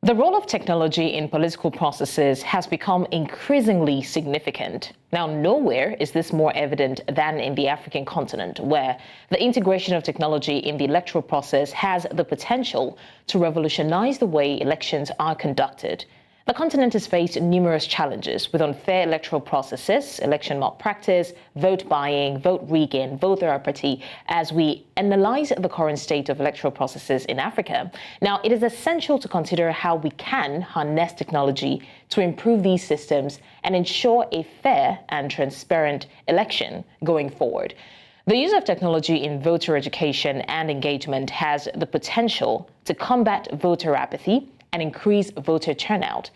The role of technology in political processes has become increasingly significant. Now, nowhere is this more evident than in the African continent, where the integration of technology in the electoral process has the potential to revolutionize the way elections are conducted. The continent has faced numerous challenges with unfair electoral processes, election malpractice, vote buying, vote rigging, voter apathy. As we analyze the current state of electoral processes in Africa, now it is essential to consider how we can harness technology to improve these systems and ensure a fair and transparent election going forward. The use of technology in voter education and engagement has the potential to combat voter apathy and increase voter turnout.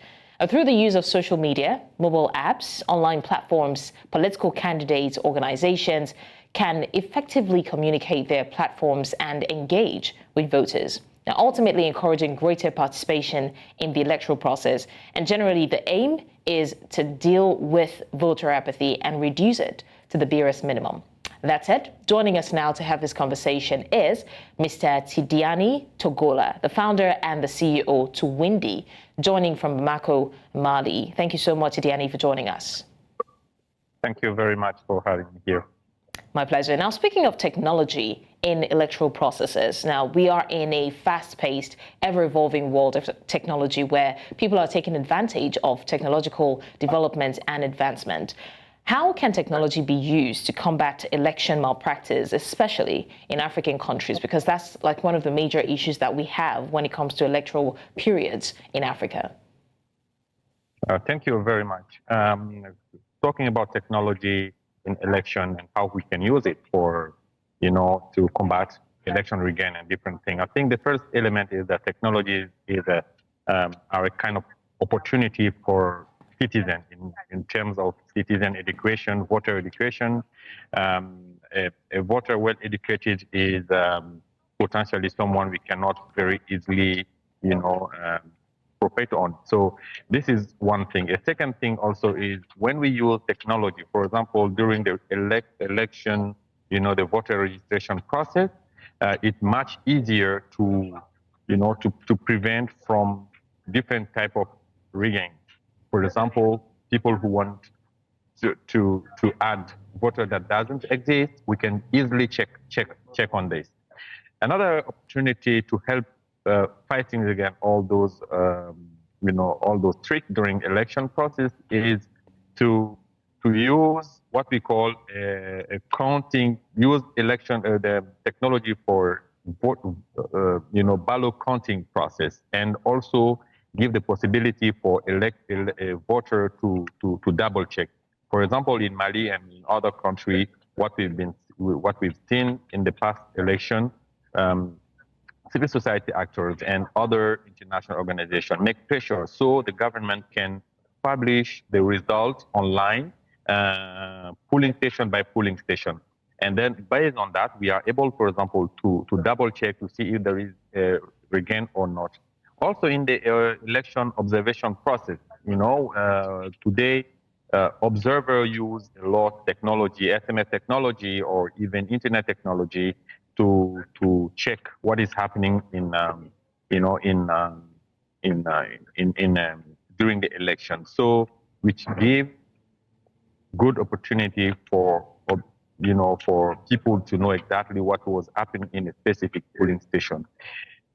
Through the use of social media, mobile apps, online platforms, political candidates, organizations can effectively communicate their platforms and engage with voters, now ultimately encouraging greater participation in the electoral process. And generally, the aim is to deal with voter apathy and reduce it to the barest minimum. That said, joining us now to have this conversation is Mr. Tidiane Togola, the founder and the CEO to Windy, joining from Bamako, Mali. Thank you so much, Tidiane, for joining us. Thank you very much for having me here. My pleasure. Now, speaking of technology in electoral processes, now we are in a fast-paced, ever-evolving world of technology where people are taking advantage of technological development and advancement. How can technology be used to combat election malpractice, especially in African countries? Because that's like one of the major issues that we have when it comes to electoral periods in Africa. Thank you very much. Talking about technology in election and how we can use it for, to combat election rigging and different things. I think the first element is that technology is a kind of opportunity for citizen in terms of citizen education, voter education. A voter well educated is potentially someone we cannot very easily, profit on. So this is one thing. A second thing also is when we use technology, for example, during the election, the voter registration process, it's much easier to prevent from different type of rigging. For example, people who want to add voter that doesn't exist, we can easily check on this. Another opportunity to help fighting against all those tricks during election process is to use what we call a counting, use the technology for ballot counting process, and also give the possibility for a voter to double check. For example, in Mali and in other countries, what we've seen in the past election, civil society actors and other international organizations make pressure so the government can publish the result online, polling station by polling station. And then based on that, we are able, for example, to double check to see if there is a rigging or not. Also in the election observation process, today observers use a lot of technology, SMS technology, or even internet technology to check what is happening during the election. So, which give good opportunity for people to know exactly what was happening in a specific polling station.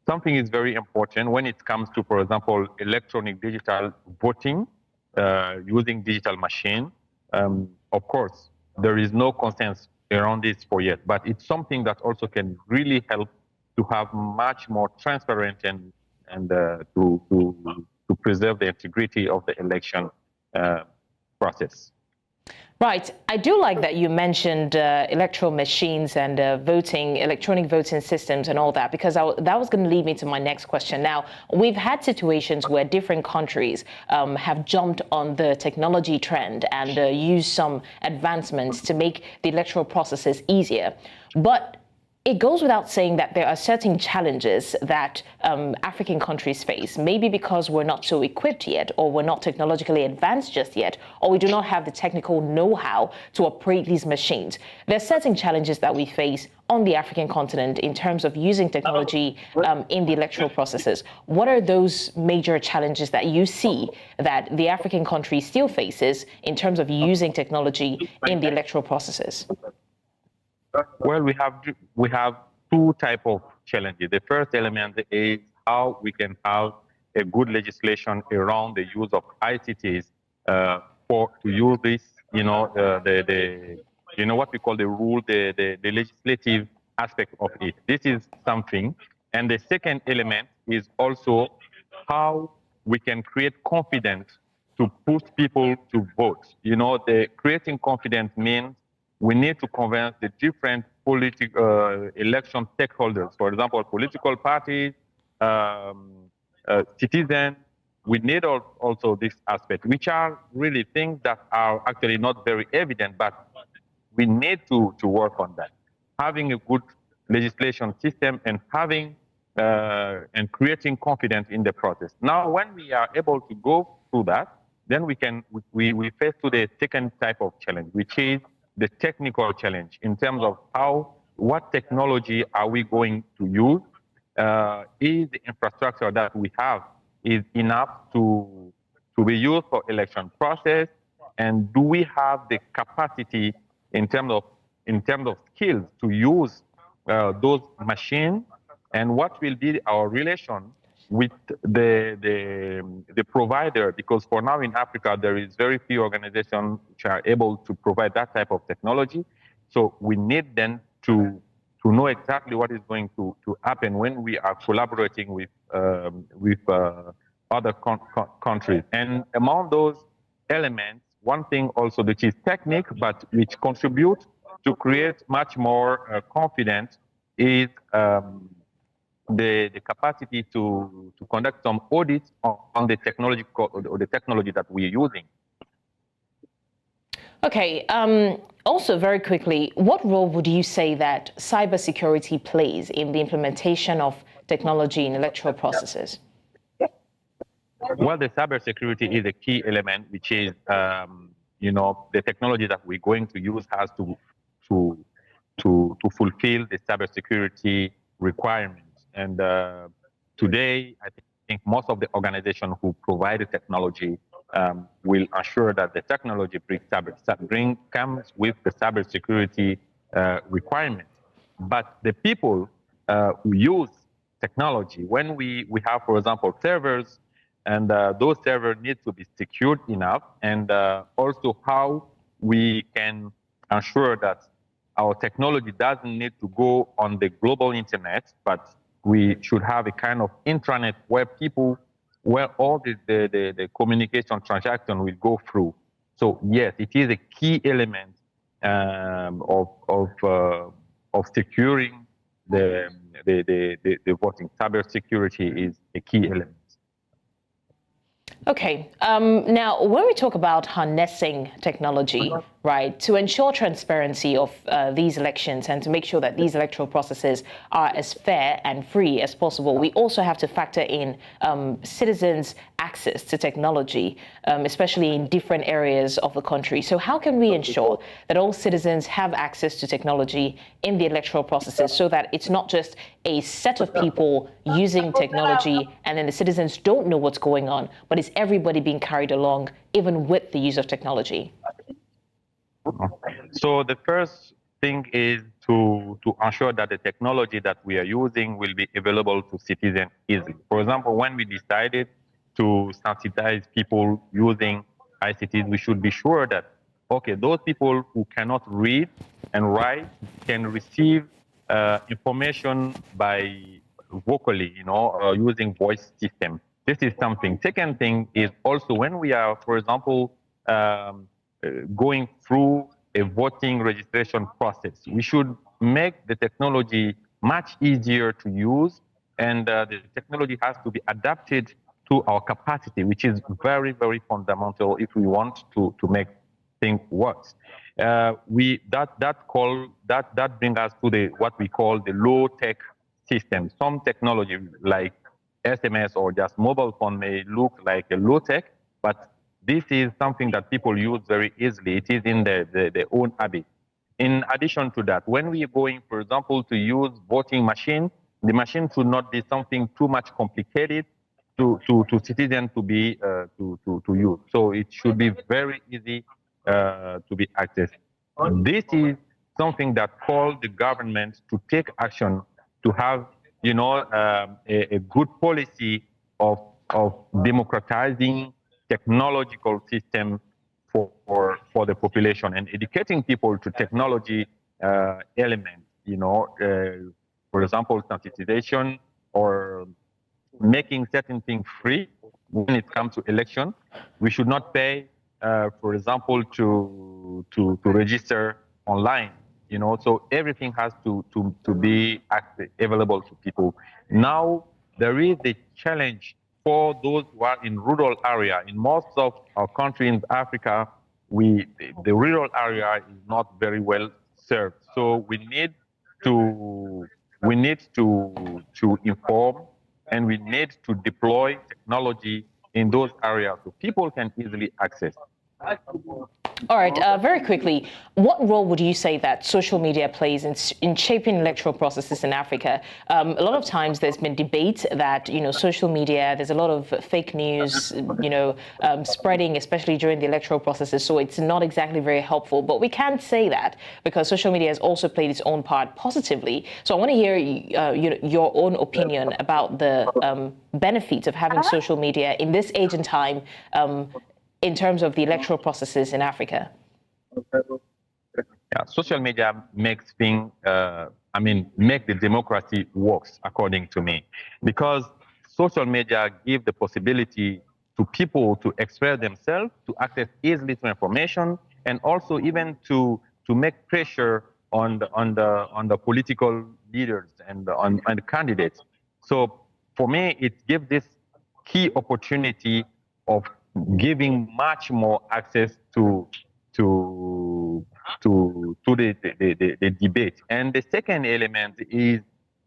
Something is very important when it comes to, for example, electronic digital voting using digital machine. Of course, there is no consensus around this for yet, but it's something that also can really help to have much more transparent and to preserve the integrity of the election process. Right. I do like that you mentioned electoral machines and electronic voting systems and all that, because that was going to lead me to my next question. Now, we've had situations where different countries have jumped on the technology trend and used some advancements to make the electoral processes easier. But it goes without saying that there are certain challenges that African countries face, maybe because we're not so equipped yet, or we're not technologically advanced just yet, or we do not have the technical know-how to operate these machines. There are certain challenges that we face on the African continent in terms of using technology in the electoral processes. What are those major challenges that you see that the African country still faces in terms of using technology in the electoral processes? Well, we have two type of challenges. The first element is how we can have a good legislation around the use of ICTs to use this, what we call the rule, the legislative aspect of it. This is something. And the second element is also how we can create confidence to push people to vote. The creating confidence means we need to convince the different election stakeholders, for example, political parties, citizens. We need also this aspect, which are really things that are actually not very evident, but we need to work on that. Having a good legislation system and having and creating confidence in the process. Now, when we are able to go through that, then we face to the second type of challenge, which is the technical challenge in terms of what technology are we going to use? Is the infrastructure that we have is enough to be used for election process? And do we have the capacity in terms of skills to use those machines? And what will be our relation with the provider? Because for now in Africa, there is very few organizations which are able to provide that type of technology. So we need then to know exactly what is going to happen when we are collaborating with other countries. And among those elements, one thing also which is technique, but which contributes to create much more confidence is the capacity to conduct some audits on the technology that we're using. Okay. Also, very quickly, what role would you say that cybersecurity plays in the implementation of technology in electoral processes? Well, the cybersecurity is a key element, which is, the technology that we're going to use has to fulfill the cybersecurity requirements. And today, I think most of the organizations who provide the technology will assure that the technology comes with the cybersecurity requirements. But the people who use technology, when we have, for example, servers, and those servers need to be secured enough, and also how we can ensure that our technology doesn't need to go on the global internet, but we should have a kind of intranet where all the communication transaction will go through. So yes, it is a key element of securing the voting. Cybersecurity is a key element. Okay. Now, when we talk about harnessing technology, right, to ensure transparency of these elections and to make sure that these electoral processes are as fair and free as possible, we also have to factor in citizens' access to technology, especially in different areas of the country. So how can we ensure that all citizens have access to technology in the electoral processes so that it's not just a set of people using technology and then the citizens don't know what's going on, but it's everybody being carried along, even with the use of technology? So the first thing is to ensure that the technology that we are using will be available to citizens easily. For example, when we decided to sensitize people using ICTs, we should be sure that, okay, those people who cannot read and write can receive information by vocally, using voice system. This is something. Second thing is also when we are, for example, going through a voting registration process, we should make the technology much easier to use, and the technology has to be adapted to our capacity, which is very, very fundamental if we want to make thing works. That brings us to what we call the low-tech system. Some technology like SMS or just mobile phone may look like a low-tech, but this is something that people use very easily. It is in their own habit. In addition to that, when we are going, for example, to use voting machine, the machine should not be something too much complicated to citizens to be to use. So it should be very easy to be accessed. This is something that calls the government to take action to have, a good policy of democratizing technological system for the population and educating people to technology elements. For example, sensitization or making certain things free when it comes to election. We should not pay, for example, to register online. So everything has to be available to people. Now there is the challenge for those who are in rural area. In most of our countries in Africa, the rural area is not very well served. So we need to inform, and we need to deploy technology in those areas so people can easily access. All right, very quickly, what role would you say that social media plays in shaping electoral processes in Africa? A lot of times there's been debate that, social media, there's a lot of fake news, spreading, especially during the electoral processes, so it's not exactly very helpful. But we can't say that because social media has also played its own part positively. So I want to hear your own opinion about the benefits of having social media in this age and time in terms of the electoral processes in Africa. Yeah, social media makes things, make the democracy works, according to me, because social media give the possibility to people to express themselves, to access easily to information, and also even to make pressure on the political leaders and on the candidates. So for me, it gives this key opportunity of giving much more access to the debate. And the second element is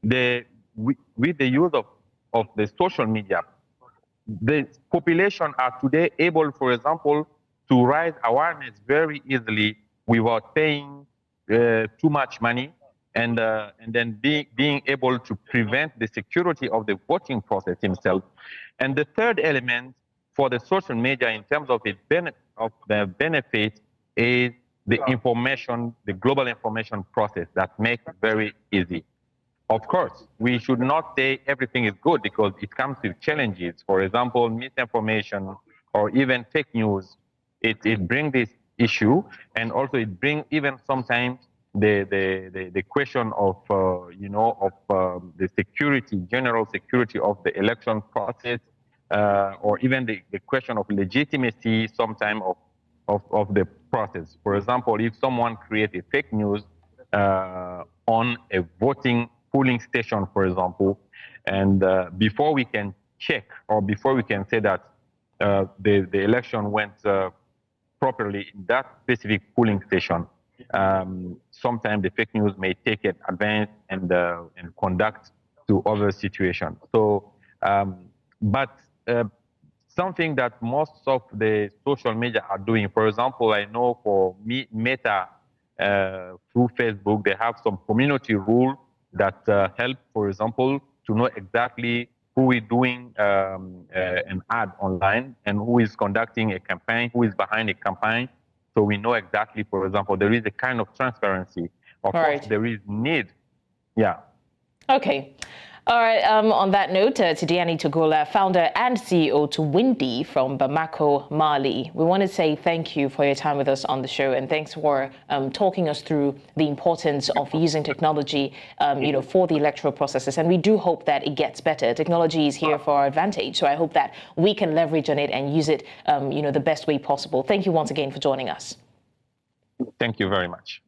with the use of the social media, the population are today able, for example, to raise awareness very easily without paying too much money, and then being able to prevent the security of the voting process himself. And the third element for the social media in terms of the benefit is the information, the global information process that makes it very easy. Of course, we should not say everything is good because it comes with challenges. For example, misinformation or even fake news, it brings this issue, and also it brings even sometimes the question of the security, general security of the election process, or even the question of legitimacy sometimes of the process. For example, if someone creates a fake news on a polling station, for example, and before we can check or before we can say that the election went properly in that specific polling station, sometimes the fake news may take it advance and conduct to other situations. So, something that most of the social media are doing, for example, I know for Meta through Facebook, they have some community rule that help, for example, to know exactly who is doing an ad online and who is conducting a campaign, who is behind a campaign. So we know exactly, for example, there is a kind of transparency. Of course, there is need. Yeah. Okay. All right. On that note, Tidiane Togola, founder and CEO to Windy from Bamako, Mali. We want to say thank you for your time with us on the show, and thanks for talking us through the importance of using technology, for the electoral processes. And we do hope that it gets better. Technology is here for our advantage, so I hope that we can leverage on it and use it, the best way possible. Thank you once again for joining us. Thank you very much.